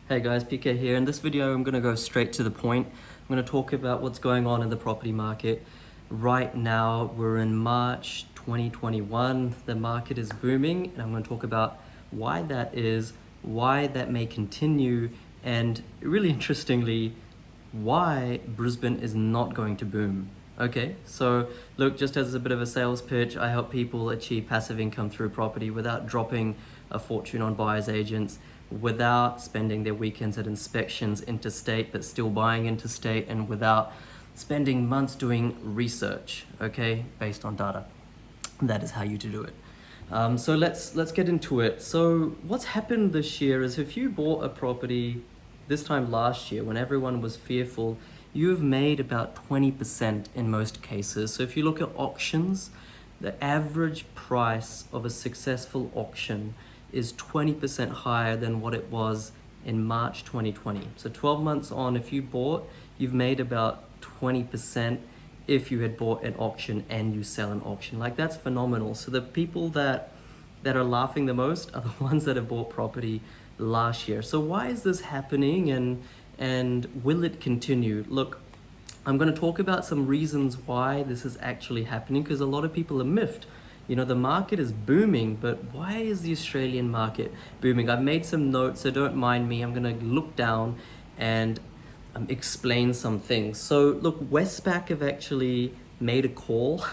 Hey guys, PK here. In this video, I'm going to go straight to the point. I'm going to talk about what's going on in the property market. Right now, we're in March 2021. The market is booming, and I'm going to talk about why that is, why that may continue, and really interestingly, why Brisbane is not going to boom. Okay, so look, just as a bit of a sales pitch, I help people achieve passive income through property without dropping a fortune on buyer's agents, without spending their weekends at inspections interstate but still buying interstate, and without spending months doing research, okay, based on data. That is how you do it. So let's get into it. So what's happened this year is, if you bought a property this time last year when everyone was fearful, you've made about 20% in most cases. So if you look at auctions, the average price of a successful auction is 20% higher than what it was in March 2020. So 12 months on, if you bought, you've made about 20% if you had bought an auction and you sell an auction. Like, that's phenomenal. So the people that are laughing the most are the ones that have bought property last year. So why is this happening, and will it continue? Look, I'm going to talk about some reasons why this is actually happening, because a lot of people are miffed. You know, the market is booming, but why is the Australian market booming? I've made some notes, so don't mind me. I'm going to look down and explain some things. So look, Westpac have actually made a call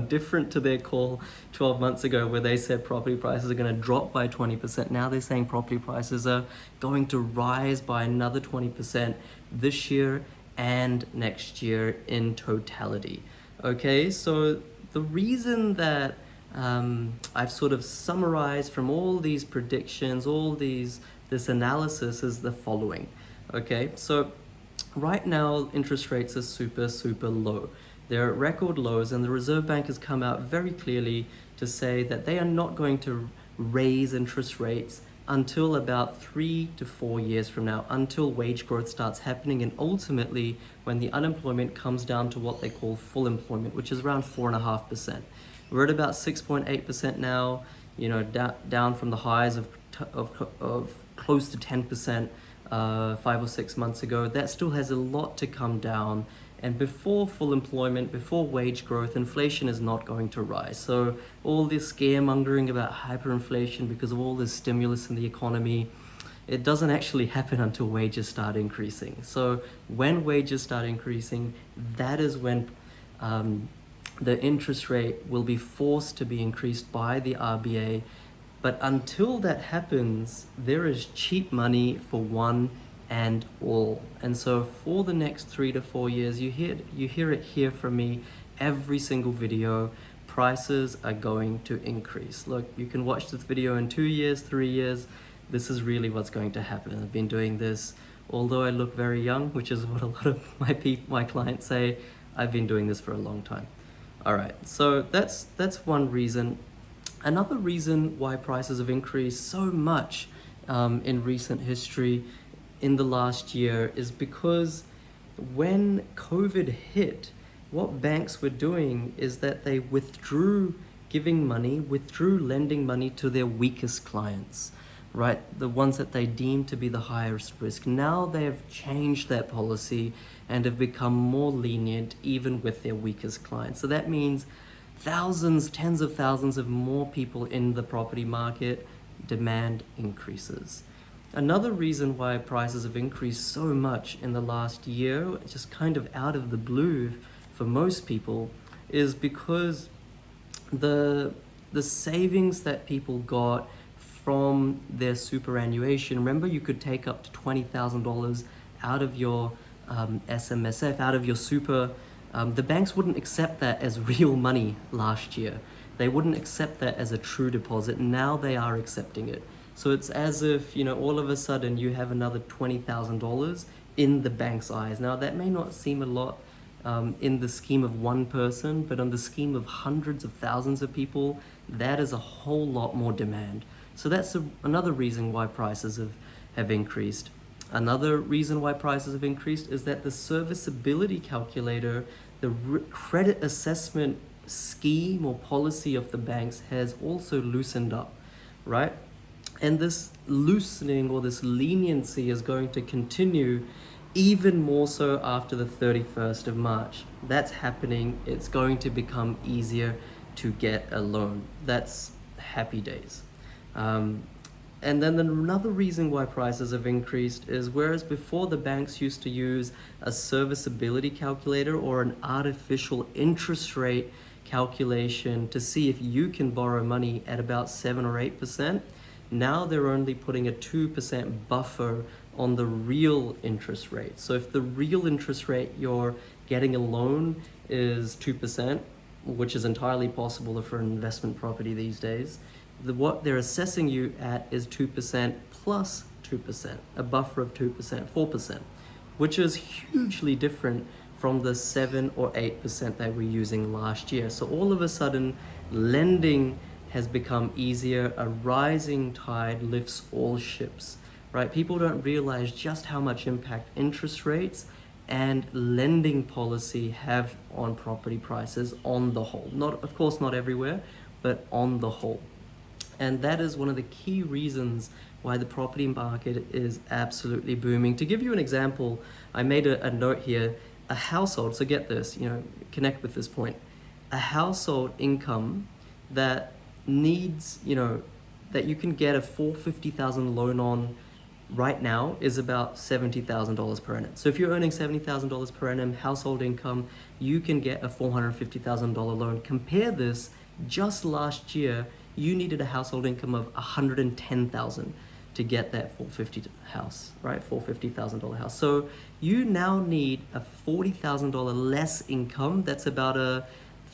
different to their call 12 months ago, where they said property prices are going to drop by 20%. Now they're saying property prices are going to rise by another 20% this year and next year in totality. Okay, so the reason that I've sort of summarized from all these predictions, this analysis, is the following. Okay, so right now interest rates are super low. They're at record lows, and the Reserve Bank has come out very clearly to say that they are not going to raise interest rates until about 3 to 4 years from now, until wage growth starts happening, and ultimately when the unemployment comes down to what they call full employment, which is around 4.5%. We're at about 6.8% now, you know, down from the highs of close to 10% 5 or 6 months ago. That still has a lot to come down. And before full employment, before wage growth, inflation is not going to rise. So all this scaremongering about hyperinflation because of all this stimulus in the economy, it doesn't actually happen until wages start increasing. So when wages start increasing, that is when the interest rate will be forced to be increased by the RBA. But until that happens, there is cheap money for one and all. And so for the next 3 to 4 years, you hear it here from me every single video, prices are going to increase. Look, you can watch this video in 2 years, 3 years. This is really what's going to happen. I've been doing this, although I look very young, which is what a lot of my clients say, I've been doing this for a long time. All right, so that's one reason. Another reason why prices have increased so much in recent history in the last year is because when COVID hit, what banks were doing is that they withdrew lending money to their weakest clients, right? The ones that they deemed to be the highest risk. Now they have changed that policy and have become more lenient even with their weakest clients. So that means thousands, tens of thousands of more people in the property market, demand increases. Another reason why prices have increased so much in the last year, just kind of out of the blue for most people, is because the savings that people got from their superannuation. Remember, you could take up to $20,000 out of your SMSF, out of your super. The banks wouldn't accept that as real money last year. They wouldn't accept that as a true deposit. Now they are accepting it. So it's as if, you know, all of a sudden you have another $20,000 in the bank's eyes. Now that may not seem a lot in the scheme of one person, but on the scheme of hundreds of thousands of people, that is a whole lot more demand. So that's another reason why prices have increased. Another reason why prices have increased is that the serviceability calculator, the credit assessment scheme or policy of the banks has also loosened up, right? And this loosening or this leniency is going to continue even more so after the 31st of March. That's happening. It's going to become easier to get a loan. That's happy days. And then another reason why prices have increased is whereas before the banks used to use a serviceability calculator or an artificial interest rate calculation to see if you can borrow money at about 7 or 8%, now they're only putting a 2% buffer on the real interest rate. So if the real interest rate you're getting a loan is 2%, which is entirely possible for an investment property these days, what they're assessing you at is 2% plus 2%, a buffer of 2%, 4%, which is hugely different from the 7 or 8% they were using last year. So all of a sudden, lending has become easier. A rising tide lifts all ships, right? People don't realize just how much impact interest rates and lending policy have on property prices on the whole. Not, of course, not everywhere, but on the whole. And that is one of the key reasons why the property market is absolutely booming. To give you an example, I made a note here. A household, so get this, connect with this point. A household income that needs, that you can get a $450,000 loan on right now is about $70,000 per annum. So if you're earning $70,000 per annum household income, you can get a $450,000 loan. Compare this, just last year, you needed a household income of $110,000 to get that $450,000 house. So you now need a $40,000 less income. That's about a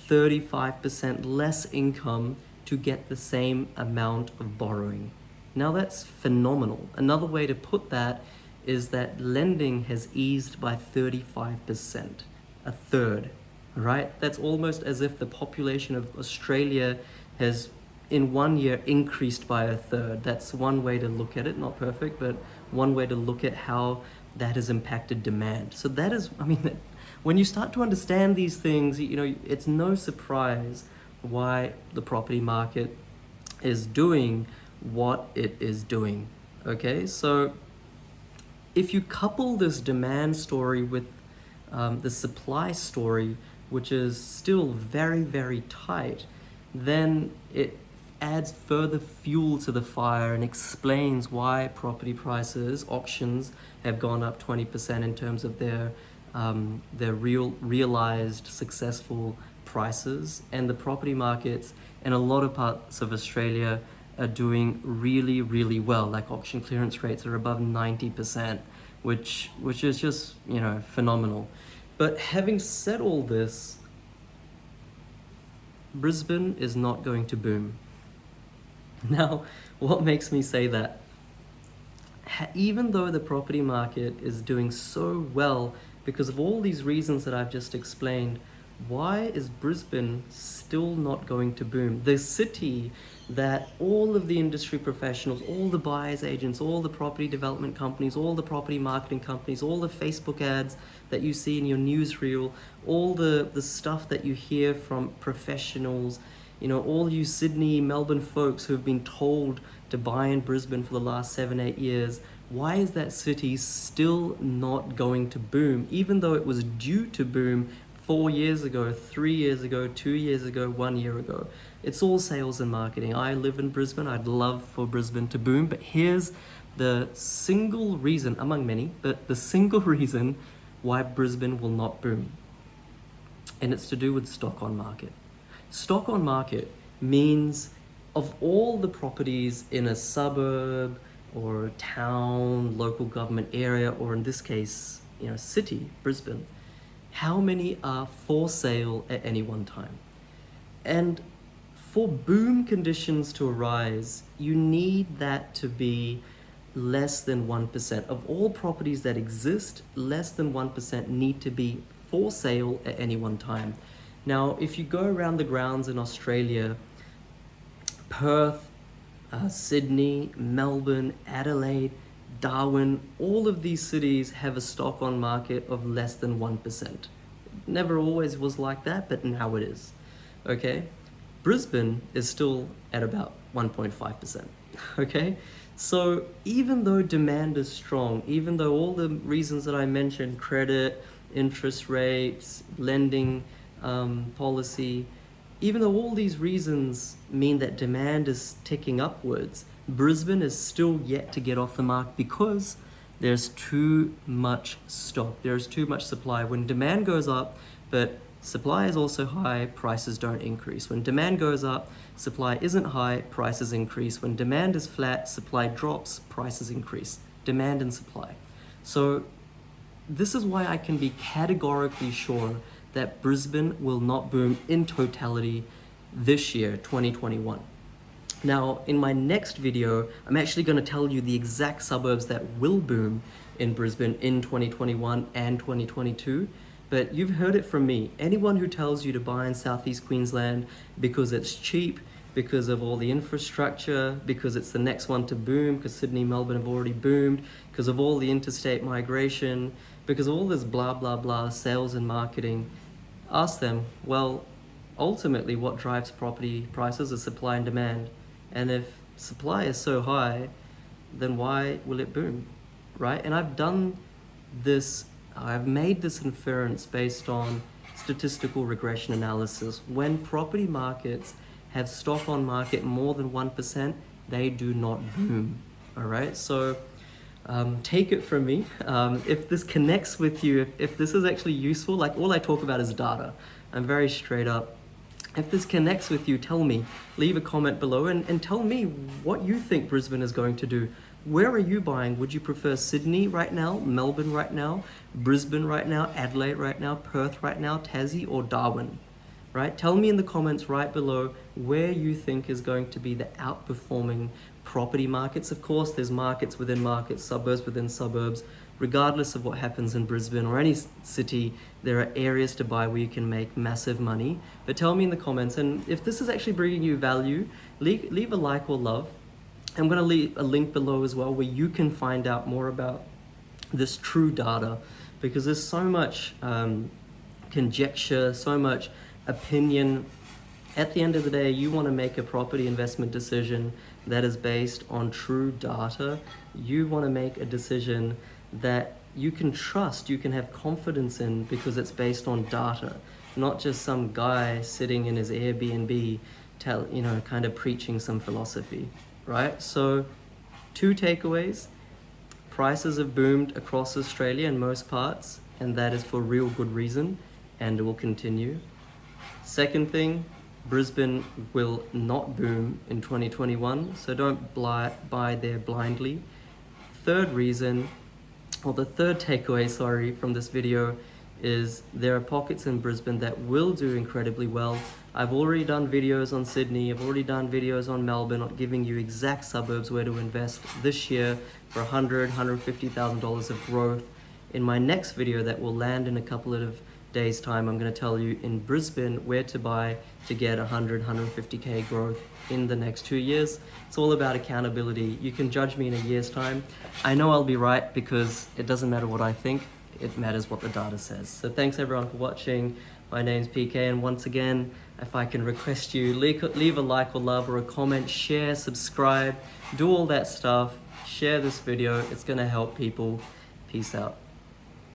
35% less income to get the same amount of borrowing. Now that's phenomenal. Another way to put that is that lending has eased by 35%, a third, right? That's almost as if the population of Australia has in 1 year increased by a third. That's one way to look at it, not perfect, but one way to look at how that has impacted demand. So that is, when you start to understand these things, it's no surprise why the property market is doing what it is doing, okay? So if you couple this demand story with the supply story, which is still very, very tight, then it adds further fuel to the fire and explains why property prices, auctions, have gone up 20% in terms of their realized successful prices. And the property markets in a lot of parts of Australia are doing really, really well. Like auction clearance rates are above 90%, which is just, phenomenal. But having said all this, Brisbane is not going to boom. Now, what makes me say that? Even though the property market is doing so well because of all these reasons that I've just explained, why is Brisbane still not going to boom? The city that all of the industry professionals, all the buyers agents, all the property development companies, all the property marketing companies, all the Facebook ads that you see in your newsreel, all the stuff that you hear from professionals, all you Sydney, Melbourne folks who have been told to buy in Brisbane for the last 7-8 years, why is that city still not going to boom, even though it was due to boom 4 years ago, 3 years ago, 2 years ago, 1 year ago? It's all sales and marketing. I live in Brisbane. I'd love for Brisbane to boom, but here's the single reason, among many, but the single reason why Brisbane will not boom. And it's to do with stock on market. Stock on market means of all the properties in a suburb or a town, local government area, or in this case, city, Brisbane, how many are for sale at any one time? And for boom conditions to arise, you need that to be less than 1%. Of all properties that exist, less than 1% need to be for sale at any one time. Now, if you go around the grounds in Australia, Perth, Sydney, Melbourne, Adelaide, Darwin, all of these cities have a stock on market of less than 1%. Never always was like that, but now it is, okay? Brisbane is still at about 1.5%. Okay, so even though demand is strong, even though all the reasons that I mentioned, credit, interest rates, lending policy, even though all these reasons mean that demand is ticking upwards, Brisbane is still yet to get off the mark because there's too much stock, there's too much supply. When demand goes up, but supply is also high, prices don't increase. When demand goes up, supply isn't high, prices increase. When demand is flat, supply drops, prices increase. Demand and supply. So this is why I can be categorically sure that Brisbane will not boom in totality this year, 2021. Now, in my next video, I'm actually going to tell you the exact suburbs that will boom in Brisbane in 2021 and 2022. But you've heard it from me. Anyone who tells you to buy in Southeast Queensland because it's cheap, because of all the infrastructure, because it's the next one to boom, because Sydney, Melbourne have already boomed, because of all the interstate migration, because of all this blah, blah, blah, sales and marketing, ask them, well, ultimately what drives property prices is supply and demand. And if supply is so high, then why will it boom, right? And I've made this inference based on statistical regression analysis. When property markets have stock on market more than 1%, they do not boom, all right? So take it from me. If this connects with you, if this is actually useful, like all I talk about is data. I'm very straight up. If this connects with you, tell me, leave a comment below and tell me what you think Brisbane is going to do. Where are you buying? Would you prefer Sydney right now, Melbourne right now, Brisbane right now, Adelaide right now, Perth right now, Tassie, or Darwin? Right? Tell me in the comments right below where you think is going to be the outperforming property markets. Of course, there's markets within markets, suburbs within suburbs. Regardless of what happens in Brisbane or any city, there are areas to buy where you can make massive money. But tell me in the comments, and if this is actually bringing you value, leave a like or love. I'm going to leave a link below as well where you can find out more about this true data, because there's so much conjecture, so much opinion. At the end of the day, you want to make a property investment decision that is based on true data. You want to make a decision that you can trust, you can have confidence in, because it's based on data, not just some guy sitting in his Airbnb kind of preaching some philosophy, right? So 2 takeaways. Prices have boomed across Australia in most parts, and that is for real good reason, and it will continue. Second thing, Brisbane will not boom in 2021, so don't buy there blindly. Third reason, or the third takeaway, from this video is there are pockets in Brisbane that will do incredibly well. I've already done videos on Sydney, I've already done videos on Melbourne, giving you exact suburbs where to invest this year for $150,000 of growth. In my next video that will land in a couple of days' time, I'm going to tell you in Brisbane where to buy to get 150K growth in the next 2 years. It's all about accountability. You can judge me in a year's time. I know I'll be right because it doesn't matter what I think, it matters what the data says. So thanks everyone for watching. My name's PK, and once again, if I can request you, leave a like or love or a comment, share, subscribe, do all that stuff, share this video. It's going to help people. Peace out.